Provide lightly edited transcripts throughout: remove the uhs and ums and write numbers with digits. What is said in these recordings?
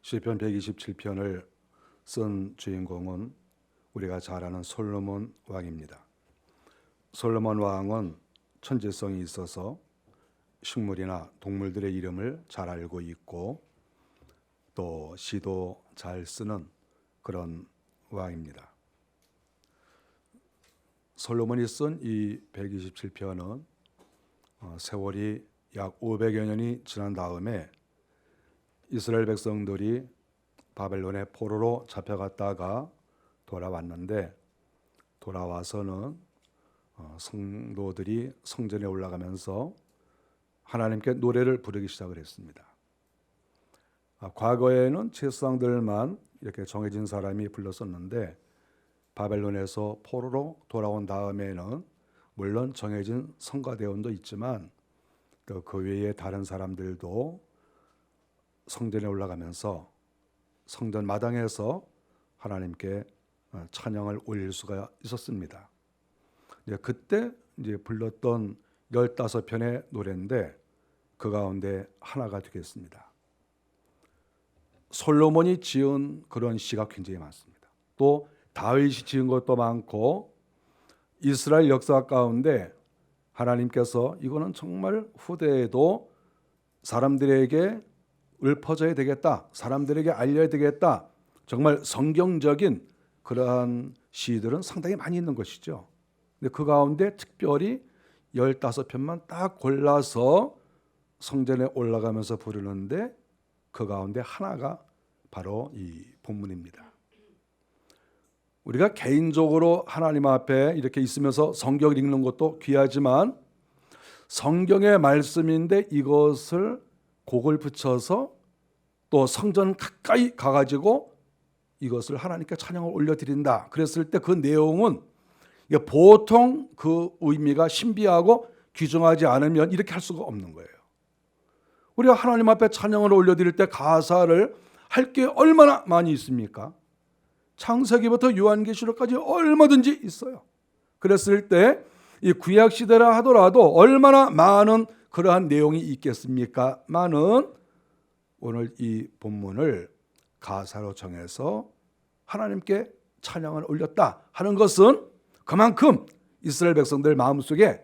시편 127편을 쓴 주인공은 우리가 잘 아는 솔로몬 왕입니다. 솔로몬 왕은 천재성이 있어서 식물이나 동물들의 이름을 잘 알고 있고 또 시도 잘 쓰는 그런 왕입니다. 솔로몬이 쓴 이 127편은 세월이 약 500여 년이 지난 다음에 이스라엘 백성들이 바벨론의 포로로 잡혀갔다가 돌아왔는데, 돌아와서는 성도들이 성전에 올라가면서 하나님께 노래를 부르기 시작을 했습니다. 과거에는 제사장들만 이렇게 정해진 사람이 불렀었는데, 바벨론에서 포로로 돌아온 다음에는 물론 정해진 성가대원도 있지만 또 그 외에 다른 사람들도 성전에 올라가면서 성전 마당에서 하나님께 찬양을 올릴 수가 있었습니다. 그때 이제 불렀던 15편의 노래인데 그 가운데 하나가 되겠습니다. 솔로몬이 지은 그런 시가 굉장히 많습니다. 또 다윗이 지은 것도 많고 이스라엘 역사 가운데 하나님께서 이거는 정말 후대에도 사람들에게 읊어져야 되겠다, 사람들에게 알려야 되겠다, 정말 성경적인 그러한 시들은 상당히 많이 있는 것이죠. 근데 그 가운데 특별히 15편만 딱 골라서 성전에 올라가면서 부르는데 그 가운데 하나가 바로 이 본문입니다. 우리가 개인적으로 하나님 앞에 이렇게 있으면서 성경을 읽는 것도 귀하지만 성경의 말씀인데 이것을 곡을 붙여서 또 성전 가까이 가가지고 이것을 하나님께 찬양을 올려드린다. 그랬을 때 그 내용은 보통 그 의미가 신비하고 귀중하지 않으면 이렇게 할 수가 없는 거예요. 우리가 하나님 앞에 찬양을 올려드릴 때 가사를 할 게 얼마나 많이 있습니까? 창세기부터 요한계시록까지 얼마든지 있어요. 그랬을 때 이 구약 시대라 하더라도 얼마나 많은 그러한 내용이 있겠습니까? 많은 오늘 이 본문을 가사로 정해서 하나님께 찬양을 올렸다 하는 것은 그만큼 이스라엘 백성들 마음속에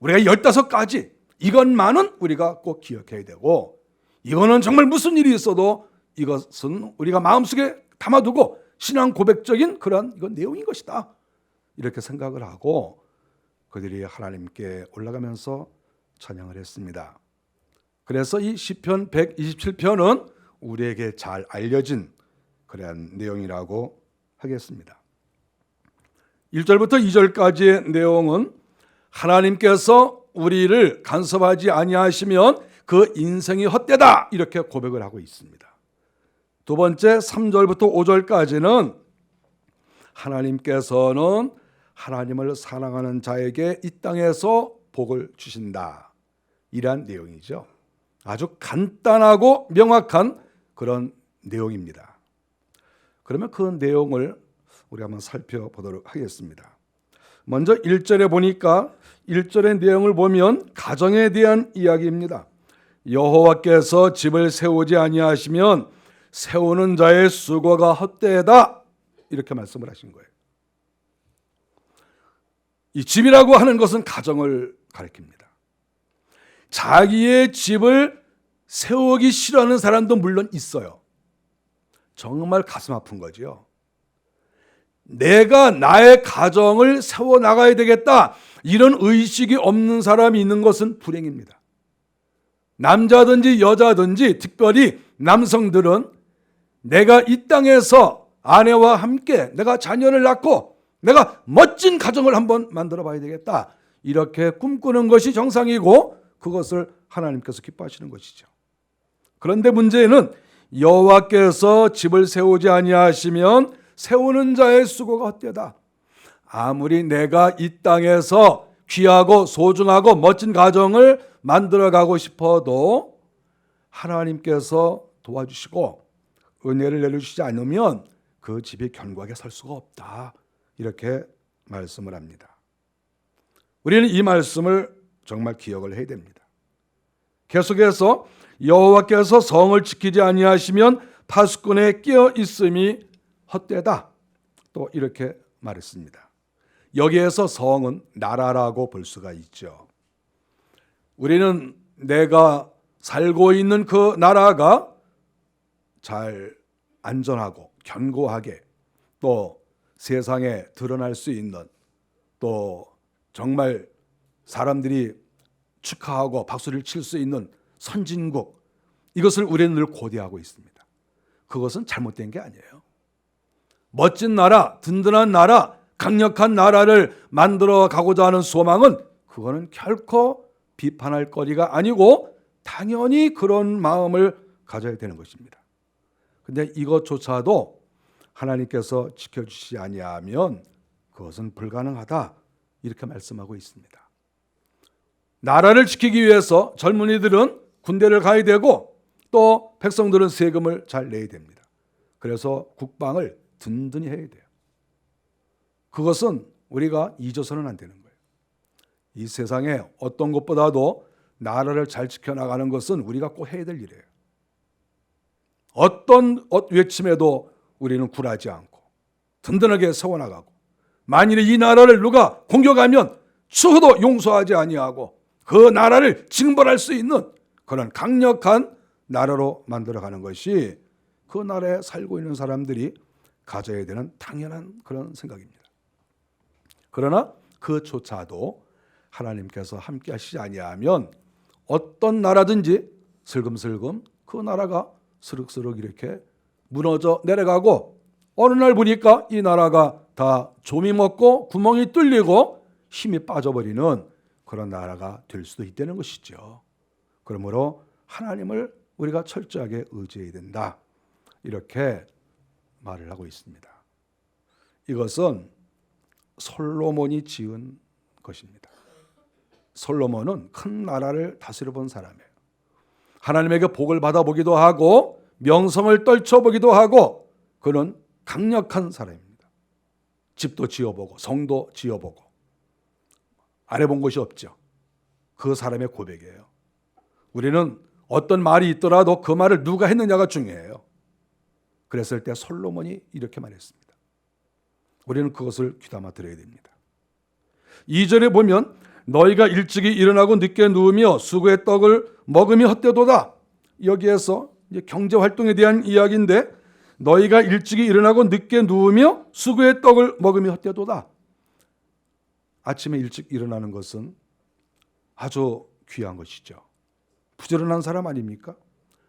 우리가 15가지 이것만은 우리가 꼭 기억해야 되고, 이거는 정말 무슨 일이 있어도 이것은 우리가 마음속에 담아두고 신앙 고백적인 그런 이건 내용인 것이다, 이렇게 생각을 하고 그들이 하나님께 올라가면서 찬양을 했습니다. 그래서 이 시편 127편은 우리에게 잘 알려진 그런 내용이라고 하겠습니다. 1절부터 2절까지의 내용은 하나님께서 우리를 간섭하지 아니하시면 그 인생이 헛되다, 이렇게 고백을 하고 있습니다. 두 번째 3절부터 5절까지는 하나님께서는 하나님을 사랑하는 자에게 이 땅에서 복을 주신다, 이러한 내용이죠. 아주 간단하고 명확한 그런 내용입니다. 그러면 그 내용을 우리 한번 살펴보도록 하겠습니다. 먼저 1절에 보니까 1절의 내용을 보면 가정에 대한 이야기입니다. 여호와께서 집을 세우지 아니하시면 세우는 자의 수고가 헛되다, 이렇게 말씀을 하신 거예요. 이 집이라고 하는 것은 가정을 가리킵니다. 자기의 집을 세우기 싫어하는 사람도 물론 있어요. 정말 가슴 아픈 거죠. 내가 나의 가정을 세워나가야 되겠다, 이런 의식이 없는 사람이 있는 것은 불행입니다. 남자든지 여자든지 특별히 남성들은 내가 이 땅에서 아내와 함께 내가 자녀를 낳고 내가 멋진 가정을 한번 만들어 봐야 되겠다, 이렇게 꿈꾸는 것이 정상이고 그것을 하나님께서 기뻐하시는 것이죠. 그런데 문제는 여호와께서 집을 세우지 아니하시면 세우는 자의 수고가 헛되다. 아무리 내가 이 땅에서 귀하고 소중하고 멋진 가정을 만들어가고 싶어도 하나님께서 도와주시고 은혜를 내려주시지 않으면 그 집이 견고하게 설 수가 없다, 이렇게 말씀을 합니다. 우리는 이 말씀을 정말 기억을 해야 됩니다. 계속해서 여호와께서 성을 지키지 아니하시면 파수꾼에 끼어 있음이 헛되다. 또 이렇게 말했습니다. 여기에서 성은 나라라고 볼 수가 있죠. 우리는 내가 살고 있는 그 나라가 잘 안전하고 견고하게 또 세상에 드러날 수 있는, 또 정말 사람들이 축하하고 박수를 칠 수 있는 선진국, 이것을 우리는 늘 고대하고 있습니다. 그것은 잘못된 게 아니에요. 멋진 나라, 든든한 나라, 강력한 나라를 만들어 가고자 하는 소망은 그거는 결코 비판할 거리가 아니고 당연히 그런 마음을 가져야 되는 것입니다. 근데 이것조차도 하나님께서 지켜주시지 아니하면 그것은 불가능하다, 이렇게 말씀하고 있습니다. 나라를 지키기 위해서 젊은이들은 군대를 가야 되고 또 백성들은 세금을 잘 내야 됩니다. 그래서 국방을 든든히 해야 돼요. 그것은 우리가 잊어서는 안 되는 거예요. 이 세상에 어떤 것보다도 나라를 잘 지켜나가는 것은 우리가 꼭 해야 될 일이에요. 어떤 외침에도 우리는 굴하지 않고 든든하게 세워나가고, 만일에 이 나라를 누가 공격하면 추호도 용서하지 아니하고 그 나라를 징벌할 수 있는 그런 강력한 나라로 만들어가는 것이 그 나라에 살고 있는 사람들이 가져야 되는 당연한 그런 생각입니다. 그러나 그조차도 하나님께서 함께 하시지 아니하면 어떤 나라든지 슬금슬금 그 나라가 스륵스륵 이렇게 무너져 내려가고, 어느 날 보니까 이 나라가 다 조미 먹고 구멍이 뚫리고 힘이 빠져버리는 그런 나라가 될 수도 있다는 것이죠. 그러므로 하나님을 우리가 철저하게 의지해야 된다, 이렇게 말을 하고 있습니다. 이것은 솔로몬이 지은 것입니다. 솔로몬은 큰 나라를 다스려 본 사람이에요. 하나님에게 복을 받아보기도 하고 명성을 떨쳐보기도 하고, 그는 강력한 사람입니다. 집도 지어보고 성도 지어보고 안 해본 것이 없죠. 그 사람의 고백이에요. 우리는 어떤 말이 있더라도 그 말을 누가 했느냐가 중요해요. 그랬을 때 솔로몬이 이렇게 말했습니다. 우리는 그것을 귀담아 들어야 됩니다. 2절에 보면 너희가 일찍이 일어나고 늦게 누우며 수고의 떡을 먹음이 헛되도다. 여기에서 이제 경제활동에 대한 이야기인데, 너희가 일찍이 일어나고 늦게 누우며 수고의 떡을 먹음이 헛되도다. 아침에 일찍 일어나는 것은 아주 귀한 것이죠. 부지런한 사람 아닙니까?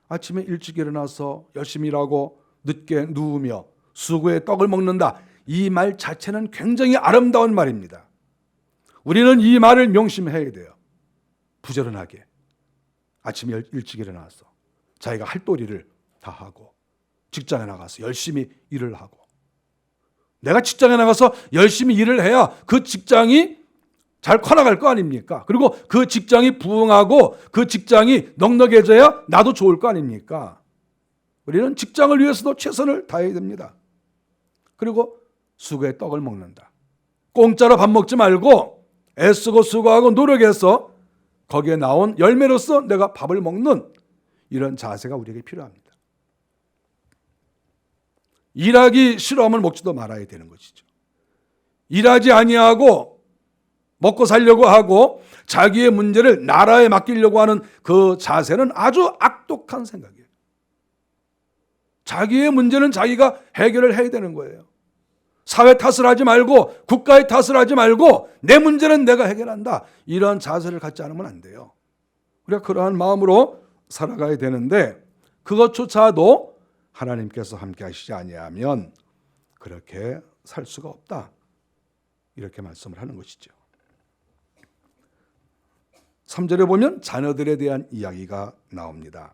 아침에 일찍 일어나서 열심히 일하고 늦게 누우며 수고의 떡을 먹는다. 이 말 자체는 굉장히 아름다운 말입니다. 우리는 이 말을 명심해야 돼요. 부지런하게 아침에 일찍 일어나서 자기가 할 도리를 다 하고 직장에 나가서 열심히 일을 하고, 내가 직장에 나가서 열심히 일을 해야 그 직장이 잘 커나갈 거 아닙니까? 그리고 그 직장이 부흥하고 그 직장이 넉넉해져야 나도 좋을 거 아닙니까? 우리는 직장을 위해서도 최선을 다해야 됩니다. 그리고 수고의 떡을 먹는다. 공짜로 밥 먹지 말고 애쓰고 수고하고 노력해서 거기에 나온 열매로서 내가 밥을 먹는 이런 자세가 우리에게 필요합니다. 일하기 싫어하면 먹지도 말아야 되는 것이죠. 일하지 아니하고 먹고 살려고 하고 자기의 문제를 나라에 맡기려고 하는 그 자세는 아주 악독한 생각이에요. 자기의 문제는 자기가 해결을 해야 되는 거예요. 사회 탓을 하지 말고 국가의 탓을 하지 말고 내 문제는 내가 해결한다, 이런 자세를 갖지 않으면 안 돼요. 우리가 그러한 마음으로 살아가야 되는데, 그것조차도 하나님께서 함께 하시지 아니하면 그렇게 살 수가 없다, 이렇게 말씀을 하는 것이죠. 3절에 보면 자녀들에 대한 이야기가 나옵니다.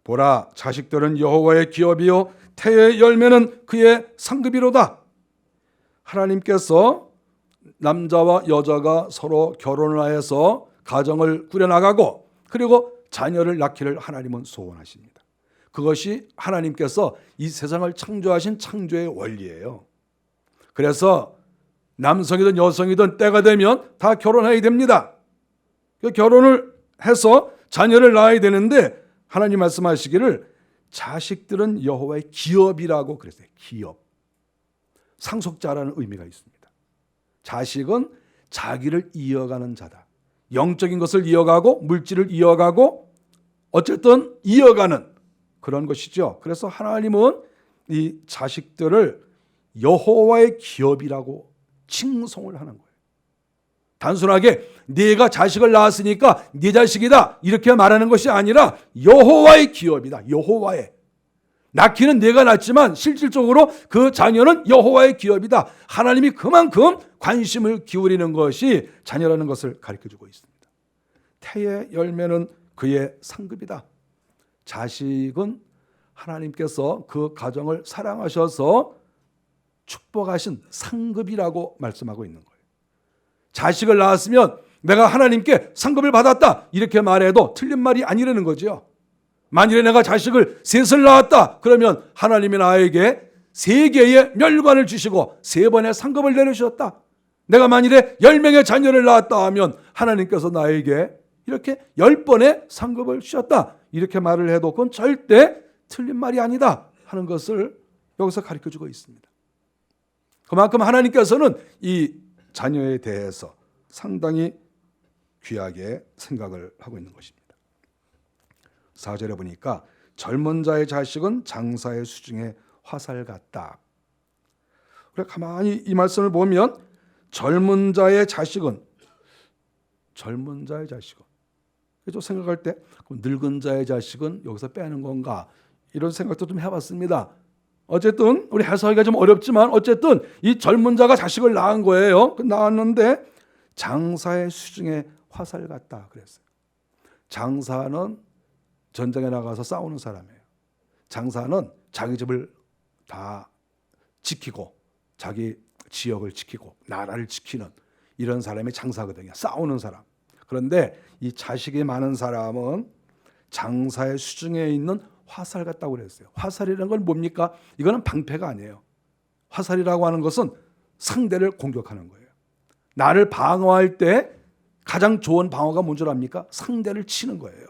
보라, 자식들은 여호와의 기업이요 태의 열매는 그의 상급이로다. 하나님께서 남자와 여자가 서로 결혼을 해서 가정을 꾸려나가고 그리고 자녀를 낳기를 하나님은 소원하십니다. 그것이 하나님께서 이 세상을 창조하신 창조의 원리예요. 그래서 남성이든 여성이든 때가 되면 다 결혼해야 됩니다. 결혼을 해서 자녀를 낳아야 되는데, 하나님 말씀하시기를 자식들은 여호와의 기업이라고 그랬어요. 기업. 상속자라는 의미가 있습니다. 자식은 자기를 이어가는 자다. 영적인 것을 이어가고 물질을 이어가고 어쨌든 이어가는 그런 것이죠. 그래서 하나님은 이 자식들을 여호와의 기업이라고 칭송을 하는 거예요. 단순하게 네가 자식을 낳았으니까 네 자식이다 이렇게 말하는 것이 아니라 여호와의 기업이다. 여호와의. 낳기는 네가 낳지만 실질적으로 그 자녀는 여호와의 기업이다. 하나님이 그만큼 관심을 기울이는 것이 자녀라는 것을 가르쳐주고 있습니다. 태의 열매는 그의 상급이다. 자식은 하나님께서 그 가정을 사랑하셔서 축복하신 상급이라고 말씀하고 있는 거예요. 자식을 낳았으면 내가 하나님께 상급을 받았다 이렇게 말해도 틀린 말이 아니라는 거죠. 만일에 내가 자식을 셋을 낳았다 그러면 하나님이 나에게 3개의 멸관을 주시고 3번의 상급을 내려주셨다. 내가 만일에 10명의 자녀를 낳았다 하면 하나님께서 나에게 이렇게 10번의 상급을 주셨다 이렇게 말을 해도 그건 절대 틀린 말이 아니다 하는 것을 여기서 가르쳐주고 있습니다. 그만큼 하나님께서는 이 자녀에 대해서 상당히 귀하게 생각을 하고 있는 것입니다. 4절에 보니까 젊은 자의 자식은 장사의 수중에 화살 같다. 그래 가만히 이 말씀을 보면 젊은 자의 자식은 그래서 생각할 때 늙은 자의 자식은 여기서 빼는 건가 이런 생각도 좀 해봤습니다. 어쨌든 우리 해석하기가 좀 어렵지만 어쨌든 이 젊은 자가 자식을 낳은 거예요. 낳았는데 장사의 수중에 화살 같다 그랬어요. 장사는 전쟁에 나가서 싸우는 사람이에요. 장사는 자기 집을 다 지키고 자기 지역을 지키고 나라를 지키는 이런 사람이 장사거든요. 싸우는 사람. 그런데 이 자식이 많은 사람은 장사의 수중에 있는 화살 같다고 그랬어요. 화살이라는 건 뭡니까? 이거는 방패가 아니에요. 화살이라고 하는 것은 상대를 공격하는 거예요. 나를 방어할 때 가장 좋은 방어가 뭔 줄 압니까? 상대를 치는 거예요.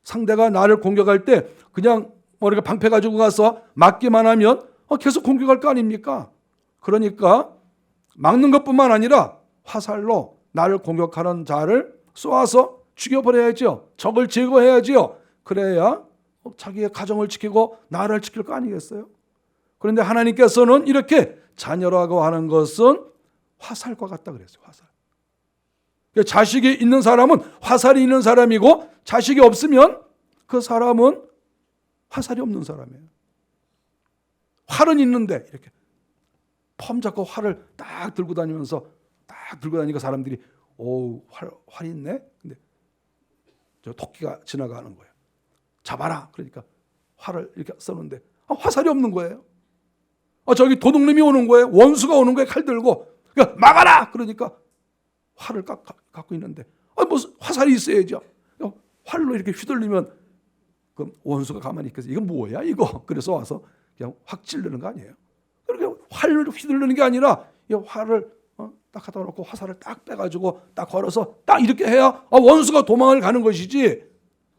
상대가 나를 공격할 때 그냥 이렇게 방패 가지고 가서 막기만 하면 계속 공격할 거 아닙니까? 그러니까 막는 것뿐만 아니라 화살로 나를 공격하는 자를 쏘아서 죽여버려야죠. 적을 제거해야지요. 그래야 자기의 가정을 지키고 나라를 지킬 거 아니겠어요? 그런데 하나님께서는 이렇게 자녀라고 하는 것은 화살과 같다 그랬어요. 화살. 자식이 있는 사람은 화살이 있는 사람이고 자식이 없으면 그 사람은 화살이 없는 사람이에요. 활은 있는데 이렇게 펌 잡고 활을 딱 들고 다니면서 딱 들고 다니니까 사람들이 오, 활 있네? 근데 저 토끼가 지나가는 거예요. 잡아라. 그러니까 활을 이렇게 쏘는데 화살이 없는 거예요. 저기 도둑놈이 오는 거예요. 원수가 오는 거예요. 칼 들고. 그러니까 막아라. 그러니까 활을 갖고 있는데 무슨 화살이 있어야죠. 활로 이렇게 휘둘리면 그 원수가 가만히 있겠어요. 이건 뭐야 이거? 그래서 와서 그냥 확 찌르는 거 아니에요. 그렇게 활을 휘두르는 게 아니라 이 활을 딱 갖다 놓고 화살을 딱 빼가지고 딱 걸어서 딱 이렇게 해야 원수가 도망을 가는 것이지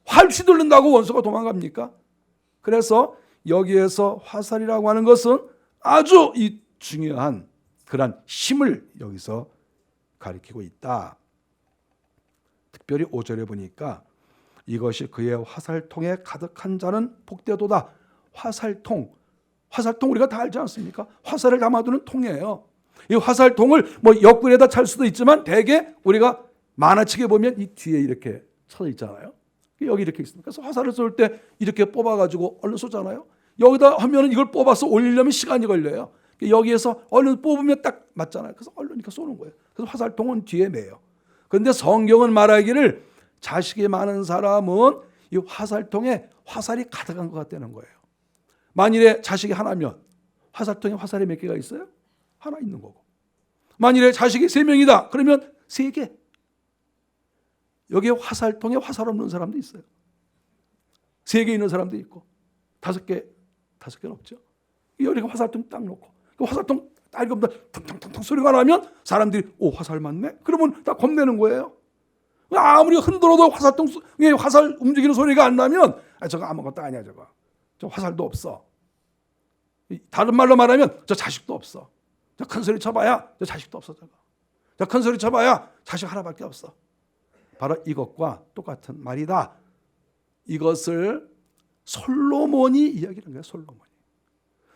활 휘두른다고 원수가 도망갑니까? 그래서 여기에서 화살이라고 하는 것은 아주 이 중요한 그런 힘을 여기서 가리키고 있다. 특별히 5절에 보니까 이것이 그의 화살통에 가득한 자는 복되도다. 화살통 우리가 다 알지 않습니까? 화살을 담아두는 통이에요. 이 화살통을 옆구리에다 찰 수도 있지만 대개 우리가 만화책에 보면 이 뒤에 이렇게 쳐져 있잖아요. 여기 이렇게 있습니다. 그래서 화살을 쏠 때 이렇게 뽑아가지고 얼른 쏘잖아요. 여기다 하면 이걸 뽑아서 올리려면 시간이 걸려요. 여기에서 얼른 뽑으면 딱 맞잖아요. 그래서 얼른 이렇게 쏘는 거예요. 그래서 화살통은 뒤에 매요. 그런데 성경은 말하기를 자식이 많은 사람은 이 화살통에 화살이 가득한 것 같다는 거예요. 만일에 자식이 하나면 화살통에 화살이 몇 개가 있어요? 하나 있는 거고. 만일에 자식이 3명이다. 그러면 3개. 여기에 화살통에 화살 없는 사람도 있어요. 3개 있는 사람도 있고 5개는 없죠. 여기가 화살통 딱 놓고 그 화살통 딱 이거 탕탕탕탕 소리가 나면 사람들이 화살 맞네? 그러면 다 겁내는 거예요. 아무리 흔들어도 화살 움직이는 소리가 안 나면 저거 아무것도 아니야. 저거 저 화살도 없어. 다른 말로 말하면 저 자식도 없어. 저 큰 소리 쳐봐야 저 자식도 없어. 저 큰 소리 쳐봐야 자식 하나밖에 없어. 바로 이것과 똑같은 말이다. 이것을 솔로몬이 이야기하는 거예요.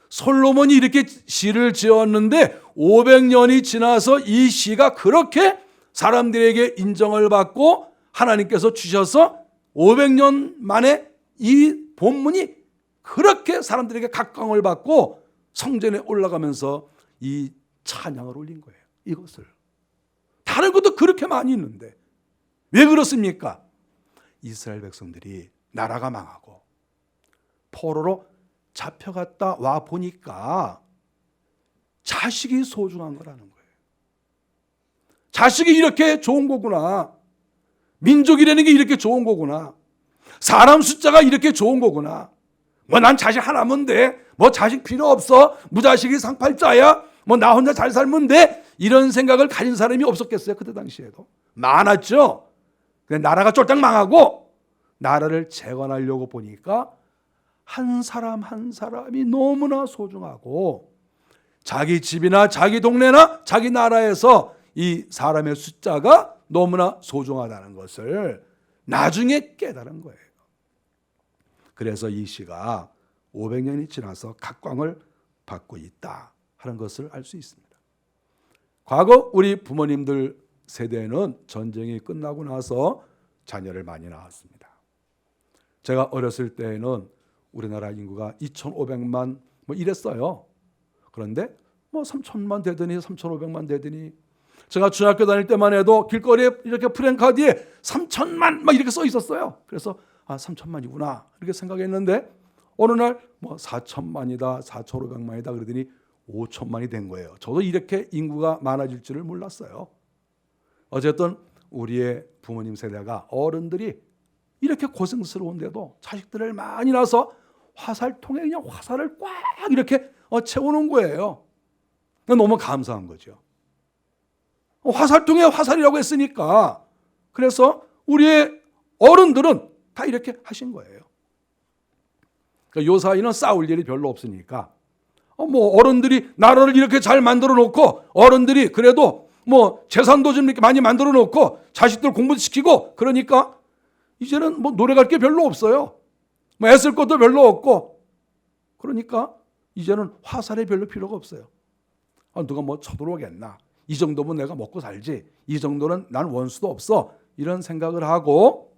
솔로몬이 이렇게 시를 지었는데 500년이 지나서 이 시가 그렇게 사람들에게 인정을 받고 하나님께서 주셔서 500년 만에 이 본문이 그렇게 사람들에게 각광을 받고 성전에 올라가면서 이 찬양을 올린 거예요. 이것을. 다른 것도 그렇게 많이 있는데 왜 그렇습니까? 이스라엘 백성들이 나라가 망하고 포로로 잡혀갔다 와 보니까 자식이 소중한 거라는 거예요. 자식이 이렇게 좋은 거구나. 민족이라는 게 이렇게 좋은 거구나. 사람 숫자가 이렇게 좋은 거구나. 뭐 난 자식 하나면 돼. 뭐 자식 필요 없어. 무자식이 상팔자야. 뭐 나 혼자 잘 살면 돼. 이런 생각을 가진 사람이 없었겠어요. 그때 당시에도. 많았죠. 근데 나라가 쫄딱 망하고 나라를 재건하려고 보니까 한 사람 한 사람이 너무나 소중하고 자기 집이나 자기 동네나 자기 나라에서 이 사람의 숫자가 너무나 소중하다는 것을 나중에 깨달은 거예요. 그래서 이 시가 500년이 지나서 각광을 받고 있다 하는 것을 알 수 있습니다. 과거 우리 부모님들 세대는 전쟁이 끝나고 나서 자녀를 많이 낳았습니다. 제가 어렸을 때에는 우리나라 인구가 2,500만 뭐 이랬어요. 그런데 뭐 3,000만 되더니 3,500만 되더니 제가 중학교 다닐 때만 해도 길거리에 이렇게 프랭카드에 3,000만 막 이렇게 써 있었어요. 그래서 3,000만이구나 이렇게 생각했는데 어느 날 뭐 4,000만이다 4,500만이다 그러더니 5,000만이 된 거예요. 저도 이렇게 인구가 많아질 줄을 몰랐어요. 어쨌든 우리의 부모님 세대가 어른들이 이렇게 고생스러운데도 자식들을 많이 낳아서 화살통에 그냥 화살을 꽉 이렇게 채워놓은 거예요. 너무 감사한 거죠. 화살통에 화살이라고 했으니까 그래서 우리의 어른들은 다 이렇게 하신 거예요. 그러니까 요 사이는 싸울 일이 별로 없으니까 뭐 어른들이 나라를 이렇게 잘 만들어 놓고 어른들이 그래도 뭐 재산도 좀 이렇게 많이 만들어 놓고 자식들 공부도 시키고 그러니까 이제는 뭐 노력할 게 별로 없어요. 뭐 애쓸 것도 별로 없고 그러니까 이제는 화살이 별로 필요가 없어요. 누가 뭐 쳐들어오겠나. 이 정도면 내가 먹고 살지. 이 정도는 난 원수도 없어. 이런 생각을 하고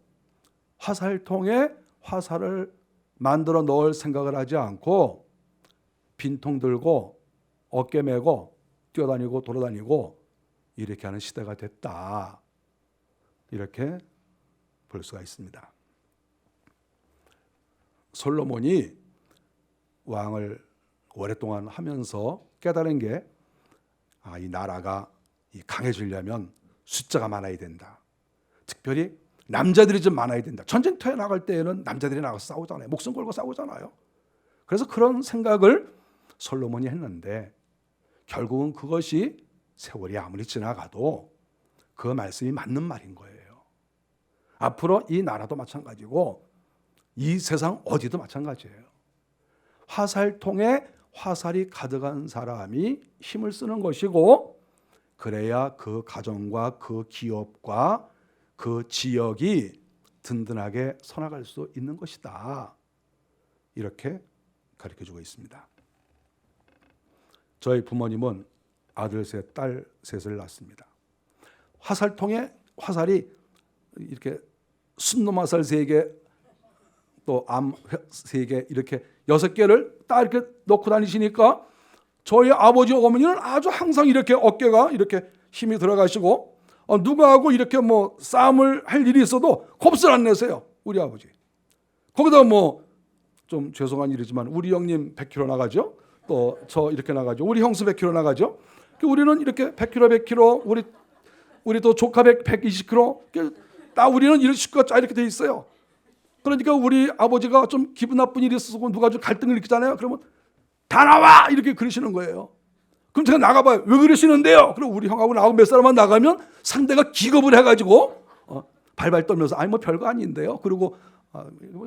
화살통에 화살을 만들어 넣을 생각을 하지 않고 빈통 들고 어깨 메고 뛰어다니고 돌아다니고 이렇게 하는 시대가 됐다. 이렇게 볼 수가 있습니다. 솔로몬이 왕을 오랫동안 하면서 깨달은 게 이 나라가 강해지려면 숫자가 많아야 된다. 특별히 남자들이 좀 많아야 된다. 전쟁터에 나갈 때에는 남자들이 나가서 싸우잖아요. 목숨 걸고 싸우잖아요. 그래서 그런 생각을 솔로몬이 했는데 결국은 그것이 세월이 아무리 지나가도 그 말씀이 맞는 말인 거예요. 앞으로 이 나라도 마찬가지고 이 세상 어디도 마찬가지예요. 화살통에 화살이 가득한 사람이 힘을 쓰는 것이고 그래야 그 가정과 그 기업과 그 지역이 든든하게 서나갈 수 있는 것이다. 이렇게 가르쳐주고 있습니다. 저희 부모님은 아들 셋, 딸 셋을 낳습니다. 화살통에 화살이 이렇게 순놈화살 3개, 또 암 3개 이렇게 6개를 딱 이렇게 넣고 다니시니까 저희 아버지 어머니는 아주 항상 이렇게 어깨가 이렇게 힘이 들어가시고 누구하고 이렇게 뭐 싸움을 할 일이 있어도 겁을 안 내세요. 우리 아버지. 거기다 뭐 좀 죄송한 일이지만 우리 형님 100kg 나가죠. 또 저 이렇게 나가죠. 우리 형수 100kg 나가죠. 우리는 이렇게 100kg, 100kg, 우리 또 조카 120kg, 딱 우리는 이런 식구가 쫙 이렇게 돼 있어요. 그러니까 우리 아버지가 좀 기분 나쁜 일이 있어서 누가 좀 갈등을 일으키잖아요. 그러면 다 나와 이렇게 그러시는 거예요. 그럼 제가 나가봐요. 왜 그러시는데요? 그럼 우리 형하고 나하고 몇 사람만 나가면 상대가 기겁을 해가지고 발발 떨면서 아니 뭐 별거 아닌데요. 그리고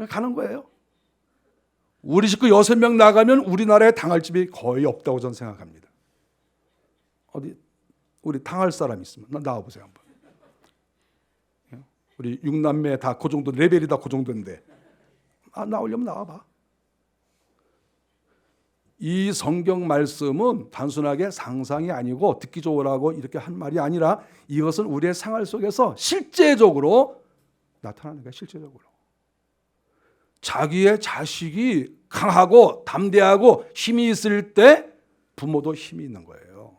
가는 거예요. 우리 식구 6명 나가면 우리나라에 당할 집이 거의 없다고 저는 생각합니다. 어디 우리 당할 사람 있으면 나와보세요 한번. 우리 6남매 다 그 정도 레벨이 다 그 정도인데 나오려면 나와봐. 이 성경 말씀은 단순하게 상상이 아니고 듣기 좋으라고 이렇게 한 말이 아니라 이것은 우리의 생활 속에서 실제적으로 나타나는 거예요. 실제적으로. 자기의 자식이 강하고 담대하고 힘이 있을 때 부모도 힘이 있는 거예요.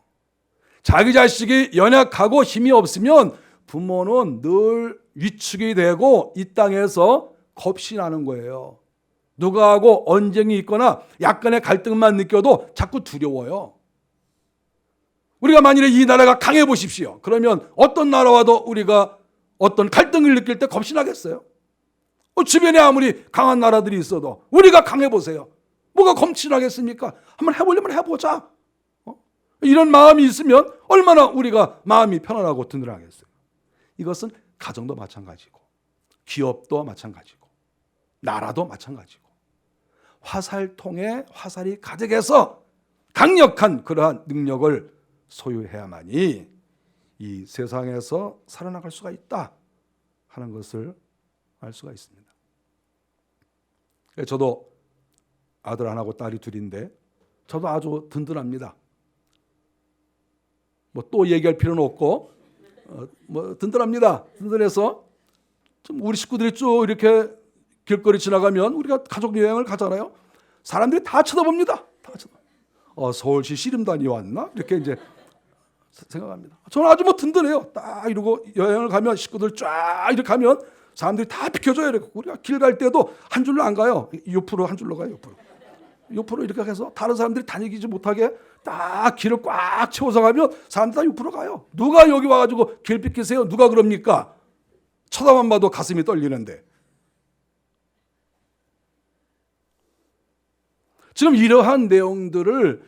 자기 자식이 연약하고 힘이 없으면 부모는 늘 위축이 되고 이 땅에서 겁이 나는 거예요. 누가하고 언쟁이 있거나 약간의 갈등만 느껴도 자꾸 두려워요. 우리가 만일에 이 나라가 강해 보십시오. 그러면 어떤 나라와도 우리가 어떤 갈등을 느낄 때 겁이 나겠어요? 주변에 아무리 강한 나라들이 있어도 우리가 강해 보세요. 뭐가 겁나겠습니까? 한번 해보려면 해보자. 이런 마음이 있으면 얼마나 우리가 마음이 편안하고 든든하겠어요. 이것은 가정도 마찬가지고 기업도 마찬가지고 나라도 마찬가지고 화살통에 화살이 가득해서 강력한 그러한 능력을 소유해야만이 이 세상에서 살아나갈 수가 있다 하는 것을 알 수가 있습니다. 저도 아들 하나고 딸이 둘인데 저도 아주 든든합니다. 뭐 또 얘기할 필요는 없고 든든합니다. 든든해서 좀 우리 식구들이 쭉 이렇게 길거리 지나가면 우리가 가족 여행을 가잖아요. 사람들이 다 쳐다봅니다. 다 쳐다. 서울시 씨름단이 왔나? 이렇게 이제 생각합니다. 저는 아주 든든해요. 딱 이러고 여행을 가면 식구들 쫙 이렇게 가면 사람들이 다 비켜줘요. 이렇게. 우리가 길 갈 때도 한 줄로 안 가요. 옆으로 한 줄로 가요. 옆으로 이렇게 해서 다른 사람들이 다니지 못하게 딱 길을 꽉 채워서 가면 사람들 다 옆으로 가요. 누가 여기 와가지고 길 비키세요? 누가 그럽니까? 쳐다만 봐도 가슴이 떨리는데. 지금 이러한 내용들을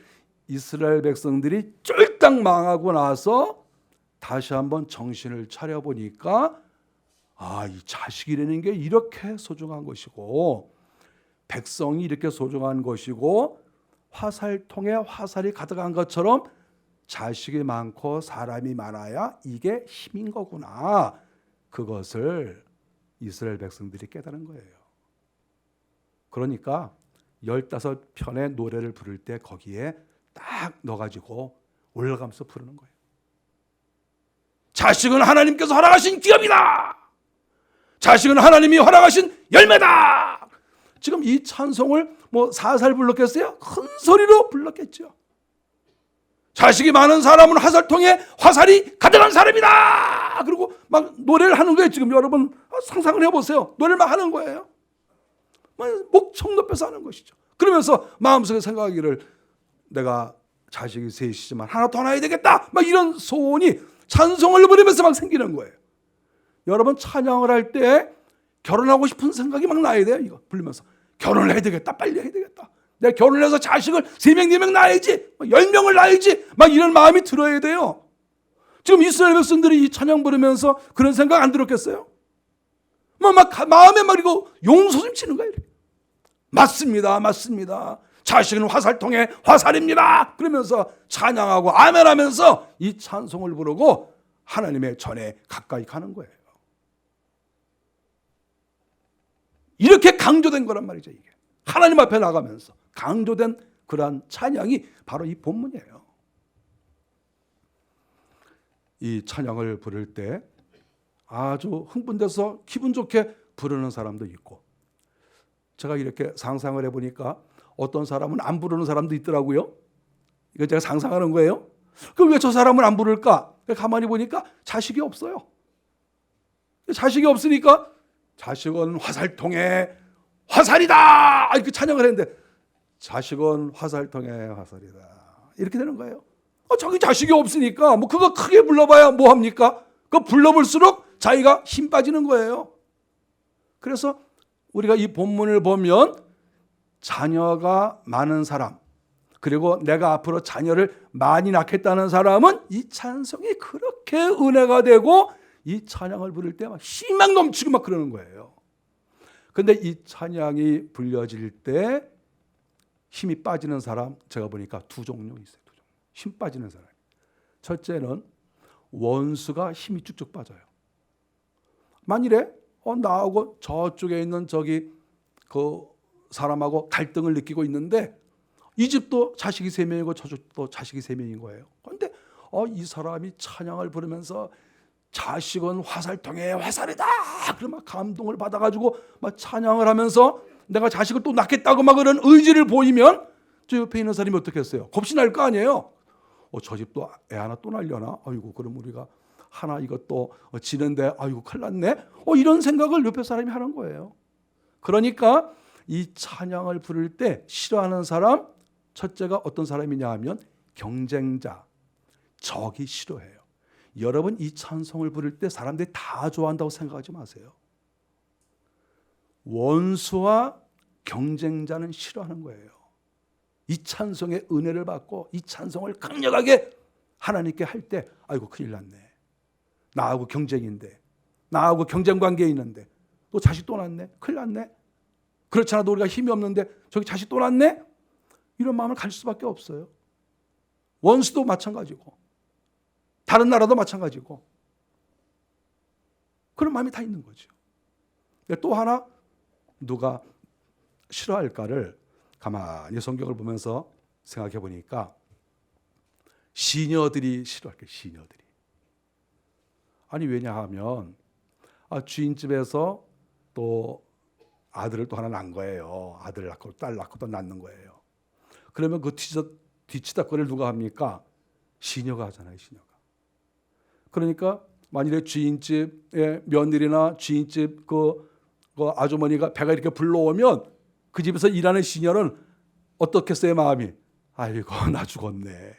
이스라엘 백성들이 쫄딱 망하고 나서 다시 한번 정신을 차려보니까 이 자식이라는 게 이렇게 소중한 것이고 백성이 이렇게 소중한 것이고 화살통에 화살이 가득한 것처럼 자식이 많고 사람이 많아야 이게 힘인 거구나. 그것을 이스라엘 백성들이 깨달은 거예요. 그러니까 15편의 노래를 부를 때 거기에 딱 넣어가지고 올라가면서 부르는 거예요. 자식은 하나님께서 허락하신 기업이다. 자식은 하나님이 허락하신 열매다. 지금 이 찬송을 살살 불렀겠어요? 큰 소리로 불렀겠죠. 자식이 많은 사람은 화살통에 화살이 가득한 사람이다. 그리고 막 노래를 하는 거예요. 지금 여러분 상상을 해보세요. 노래를 막 하는 거예요. 목청 높여서 하는 것이죠. 그러면서 마음속에 생각하기를 내가 자식이 셋이지만 하나 더 낳아야 되겠다. 막 이런 소원이 찬송을 부르면서 막 생기는 거예요. 여러분 찬양을 할 때 결혼하고 싶은 생각이 막 나야 돼요. 이거 부르면서 결혼을 해야 되겠다. 빨리 해야 되겠다. 내가 결혼을 해서 자식을 3명, 4명 낳아야지. 10명을 낳아야지. 막 이런 마음이 들어야 돼요. 지금 이스라엘 백성들이 이 찬양 부르면서 그런 생각 안 들었겠어요? 마음에 막 이거 용솟음 치는 거예요. 맞습니다. 맞습니다. 자식은 화살통에 화살입니다. 그러면서 찬양하고 아멘하면서 이 찬송을 부르고 하나님의 전에 가까이 가는 거예요. 이렇게 강조된 거란 말이죠. 이게 하나님 앞에 나가면서 강조된 그러한 찬양이 바로 이 본문이에요. 이 찬양을 부를 때 아주 흥분돼서 기분 좋게 부르는 사람도 있고, 제가 이렇게 상상을 해보니까 어떤 사람은 안 부르는 사람도 있더라고요. 이거 제가 상상하는 거예요. 그럼 왜 저 사람은 안 부를까? 가만히 보니까 자식이 없어요. 자식이 없으니까 자식은 화살통에 화살이다 이렇게 찬양을 했는데 자식은 화살통에 화살이다 이렇게 되는 거예요. 자기 자식이 없으니까 그거 크게 불러봐야 뭐합니까? 그거 불러볼수록 자기가 힘 빠지는 거예요. 그래서 우리가 이 본문을 보면 자녀가 많은 사람, 그리고 내가 앞으로 자녀를 많이 낳겠다는 사람은 이 찬송이 그렇게 은혜가 되고 이 찬양을 부를 때 막 희망 넘치고 막 그러는 거예요. 근데 이 찬양이 불려질 때 힘이 빠지는 사람 제가 보니까 두 종류 있어요. 두 종류. 힘 빠지는 사람. 첫째는 원수가 힘이 쭉쭉 빠져요. 만일에 나하고 저쪽에 있는 저기 그 사람하고 갈등을 느끼고 있는데 이 집도 자식이 3명이고 저쪽도 자식이 3명인 거예요. 그런데 이 사람이 찬양을 부르면서 자식은 화살통에 화살이다. 그러면 감동을 받아가지고 막 찬양을 하면서 내가 자식을 또 낳겠다고 막 그런 의지를 보이면 저 옆에 있는 사람이 어떻게 했어요? 겁이 날 거 아니에요. 저 집도 애 하나 또 날려나? 아이고 그럼 우리가 하나 이것도 지는데 아이고 큰일 났네. 이런 생각을 옆에 사람이 하는 거예요. 그러니까 이 찬양을 부를 때 싫어하는 사람 첫째가 어떤 사람이냐 하면 경쟁자, 적이 싫어해요. 여러분 이 찬송을 부를 때 사람들이 다 좋아한다고 생각하지 마세요. 원수와 경쟁자는 싫어하는 거예요. 이 찬송의 은혜를 받고 이 찬송을 강력하게 하나님께 할 때 아이고 큰일 났네. 나하고 경쟁인데 나하고 경쟁 관계에 있는데 또 자식 또 낳네. 큰일 났네. 그렇지 않아도 우리가 힘이 없는데 저기 자식 또 낳네. 이런 마음을 가질 수밖에 없어요. 원수도 마찬가지고 다른 나라도 마찬가지고 그런 마음이 다 있는 거죠. 또 하나 누가 싫어할까를 가만히 성경을 보면서 생각해 보니까 시녀들이 싫어할게요. 시녀들이. 아니 왜냐하면 주인집에서 또 아들을 또 하나 낳은 거예요. 아들 낳고 딸 낳고 또 낳는 거예요. 그러면 그 뒤치다거리를 누가 합니까? 시녀가 하잖아요. 시녀가. 그러니까 만일에 주인집의 며느리나 주인집 그 아주머니가 배가 이렇게 불러오면 그 집에서 일하는 시녀는 어떻겠어요? 마음이 아이고 나 죽었네.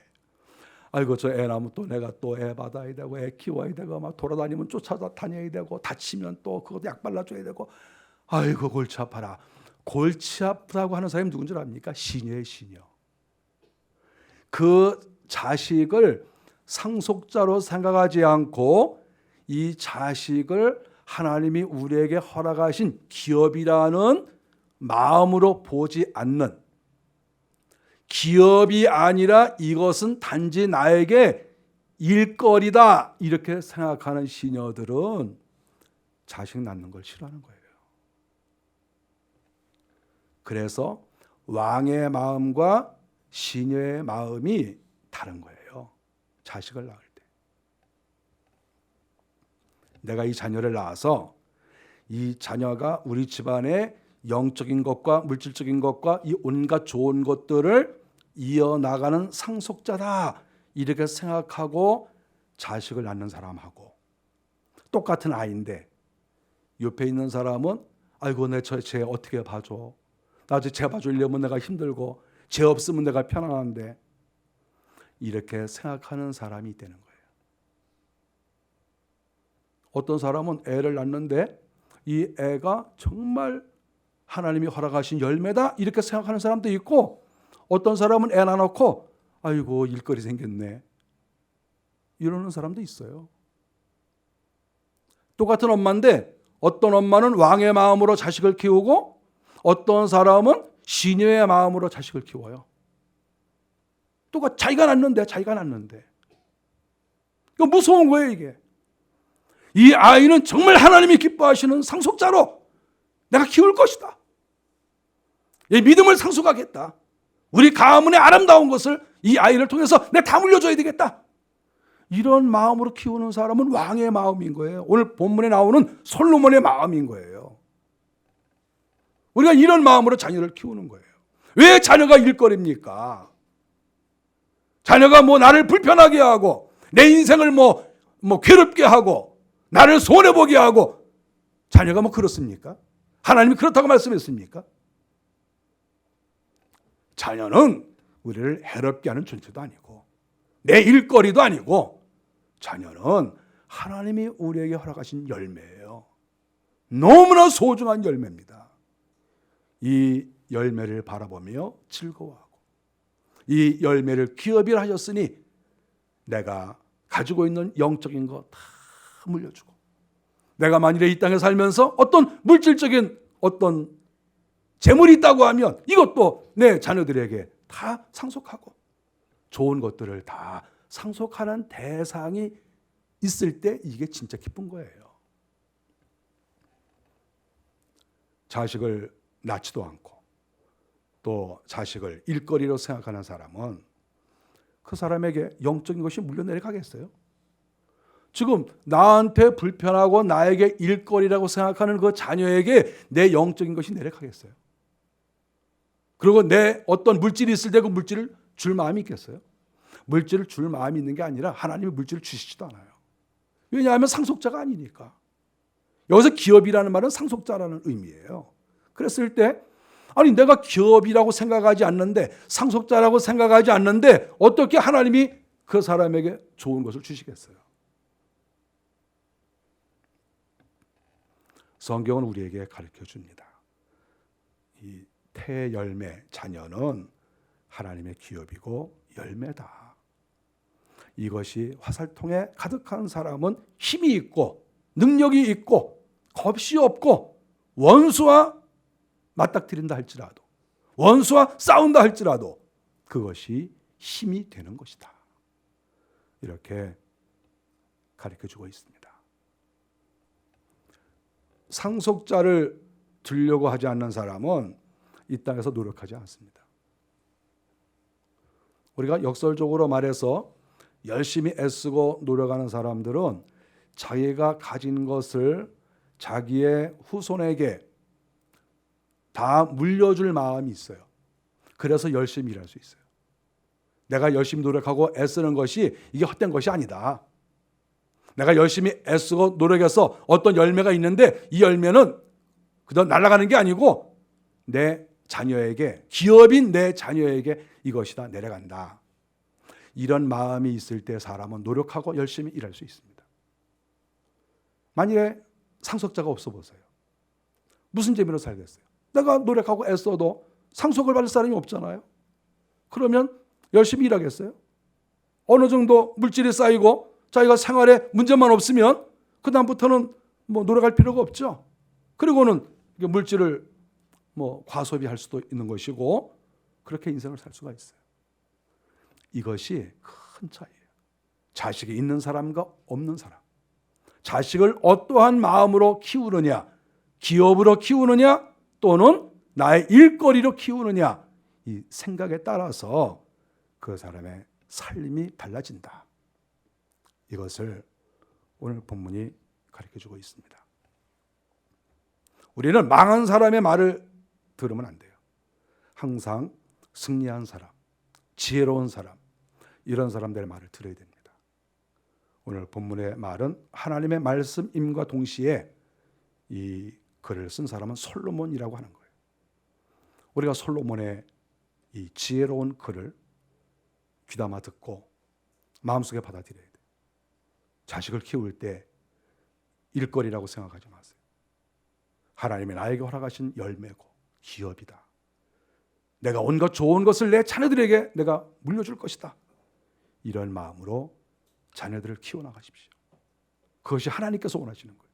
아이고 저 애 낳으면 또 내가 또 애 받아야 되고 애 키워야 되고 막 돌아다니면 쫓아다녀야 되고 다치면 또 그것도 약 발라줘야 되고 아이고 골치 아파라. 골치 아프다고 하는 사람이 누군지 압니까? 시녀의 시녀. 그 자식을 상속자로 생각하지 않고 이 자식을 하나님이 우리에게 허락하신 기업이라는 마음으로 보지 않는, 기업이 아니라 이것은 단지 나에게 일거리다 이렇게 생각하는 시녀들은 자식 낳는 걸 싫어하는 거예요. 그래서 왕의 마음과 시녀의 마음이 다른 거예요. 자식을 낳을 때. 내가 이 자녀를 낳아서 이 자녀가 우리 집안의 영적인 것과 물질적인 것과 이 온갖 좋은 것들을 이어나가는 상속자다 이렇게 생각하고 자식을 낳는 사람하고 똑같은 아이인데 옆에 있는 사람은 아이고 내 쟤 어떻게 봐줘. 나 쟤 봐주려면 내가 힘들고 쟤 없으면 내가 편안한데 이렇게 생각하는 사람이 되는 거예요. 어떤 사람은 애를 낳는데 이 애가 정말 하나님이 허락하신 열매다 이렇게 생각하는 사람도 있고 어떤 사람은 애 낳아놓고 아이고 일거리 생겼네 이러는 사람도 있어요. 똑같은 엄마인데 어떤 엄마는 왕의 마음으로 자식을 키우고 어떤 사람은 시녀의 마음으로 자식을 키워요. 똑같이 자기가 낳는데 이거 무서운 거예요. 이게 이 아이는 정말 하나님이 기뻐하시는 상속자로 내가 키울 것이다. 이 믿음을 상속하겠다. 우리 가문의 아름다운 것을 이 아이를 통해서 내가 다 물려줘야 되겠다. 이런 마음으로 키우는 사람은 왕의 마음인 거예요. 오늘 본문에 나오는 솔로몬의 마음인 거예요. 우리가 이런 마음으로 자녀를 키우는 거예요. 왜 자녀가 일거리입니까? 자녀가 나를 불편하게 하고 내 인생을 괴롭게 하고 나를 손해보게 하고 자녀가 그렇습니까? 하나님이 그렇다고 말씀했습니까? 자녀는 우리를 해롭게 하는 존재도 아니고 내 일거리도 아니고 자녀는 하나님이 우리에게 허락하신 열매예요. 너무나 소중한 열매입니다. 이 열매를 바라보며 즐거워하고 이 열매를 기업이라 하셨으니 내가 가지고 있는 영적인 거 다 물려주고 내가 만일에 이 땅에 살면서 어떤 물질적인 어떤 재물이 있다고 하면 이것도 내 자녀들에게 다 상속하고 좋은 것들을 다 상속하는 대상이 있을 때 이게 진짜 기쁜 거예요. 자식을 낳지도 않고 또 자식을 일거리로 생각하는 사람은 그 사람에게 영적인 것이 물려 내려가겠어요? 지금 나한테 불편하고 나에게 일거리라고 생각하는 그 자녀에게 내 영적인 것이 내려가겠어요? 그리고 내 어떤 물질이 있을 때 그 물질을 줄 마음이 있겠어요? 물질을 줄 마음이 있는 게 아니라 하나님이 물질을 주시지도 않아요. 왜냐하면 상속자가 아니니까. 여기서 기업이라는 말은 상속자라는 의미예요. 그랬을 때 아니 내가 기업이라고 생각하지 않는데 상속자라고 생각하지 않는데 어떻게 하나님이 그 사람에게 좋은 것을 주시겠어요? 성경은 우리에게 가르쳐 줍니다. 이 태열매 자녀는 하나님의 기업이고 열매다. 이것이 화살통에 가득한 사람은 힘이 있고 능력이 있고 겁이 없고 원수와 맞닥뜨린다 할지라도 원수와 싸운다 할지라도 그것이 힘이 되는 것이다. 이렇게 가르쳐주고 있습니다. 상속자를 주려고 하지 않는 사람은 이 땅에서 노력하지 않습니다. 우리가 역설적으로 말해서 열심히 애쓰고 노력하는 사람들은 자기가 가진 것을 자기의 후손에게 다 물려줄 마음이 있어요. 그래서 열심히 일할 수 있어요. 내가 열심히 노력하고 애쓰는 것이 이게 헛된 것이 아니다. 내가 열심히 애쓰고 노력해서 어떤 열매가 있는데 이 열매는 그냥 날아가는 게 아니고 내 자녀에게, 기업인 내 자녀에게 이것이 다 내려간다. 이런 마음이 있을 때 사람은 노력하고 열심히 일할 수 있습니다. 만일에 상속자가 없어 보세요. 무슨 재미로 살겠어요? 내가 노력하고 애써도 상속을 받을 사람이 없잖아요. 그러면 열심히 일하겠어요? 어느 정도 물질이 쌓이고 자기가 생활에 문제만 없으면 그 다음부터는 뭐 노력할 필요가 없죠. 그리고는 물질을 뭐 과소비할 수도 있는 것이고 그렇게 인생을 살 수가 있어요. 이것이 큰 차이예요. 자식이 있는 사람과 없는 사람. 자식을 어떠한 마음으로 키우느냐, 기업으로 키우느냐, 또는 나의 일거리로 키우느냐, 이 생각에 따라서 그 사람의 삶이 달라진다. 이것을 오늘 본문이 가르쳐주고 있습니다. 우리는 망한 사람의 말을 들으면 안 돼요. 항상 승리한 사람, 지혜로운 사람, 이런 사람들의 말을 들어야 됩니다. 오늘 본문의 말은 하나님의 말씀임과 동시에 이 글을 쓴 사람은 솔로몬이라고 하는 거예요. 우리가 솔로몬의 이 지혜로운 글을 귀담아 듣고 마음속에 받아들여야 돼요. 자식을 키울 때 일거리라고 생각하지 마세요. 하나님이 나에게 허락하신 열매고 기업이다. 내가 온갖 좋은 것을 내 자녀들에게 내가 물려줄 것이다. 이런 마음으로 자녀들을 키워나가십시오. 그것이 하나님께서 원하시는 거예요.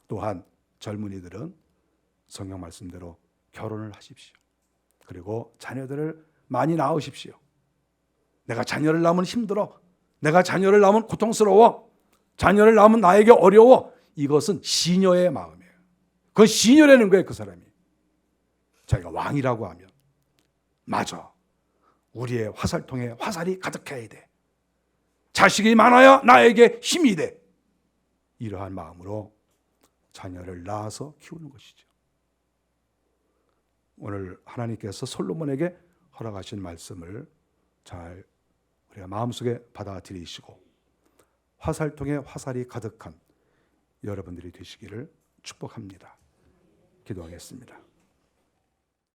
또한 젊은이들은 성경 말씀대로 결혼을 하십시오. 그리고 자녀들을 많이 낳으십시오. 내가 자녀를 낳으면 힘들어. 내가 자녀를 낳으면 고통스러워. 자녀를 낳으면 나에게 어려워. 이것은 시녀의 마음이에요. 그건 시녀라는 거예요, 그 사람이. 자기가 왕이라고 하면 맞아. 우리의 화살통에 화살이 가득해야 돼. 자식이 많아야 나에게 힘이 돼. 이러한 마음으로 자녀를 낳아서 키우는 것이죠. 오늘 하나님께서 솔로몬에게 허락하신 말씀을 잘 우리가 마음속에 받아들이시고 화살통에 화살이 가득한 여러분들이 되시기를 축복합니다. 기도하겠습니다.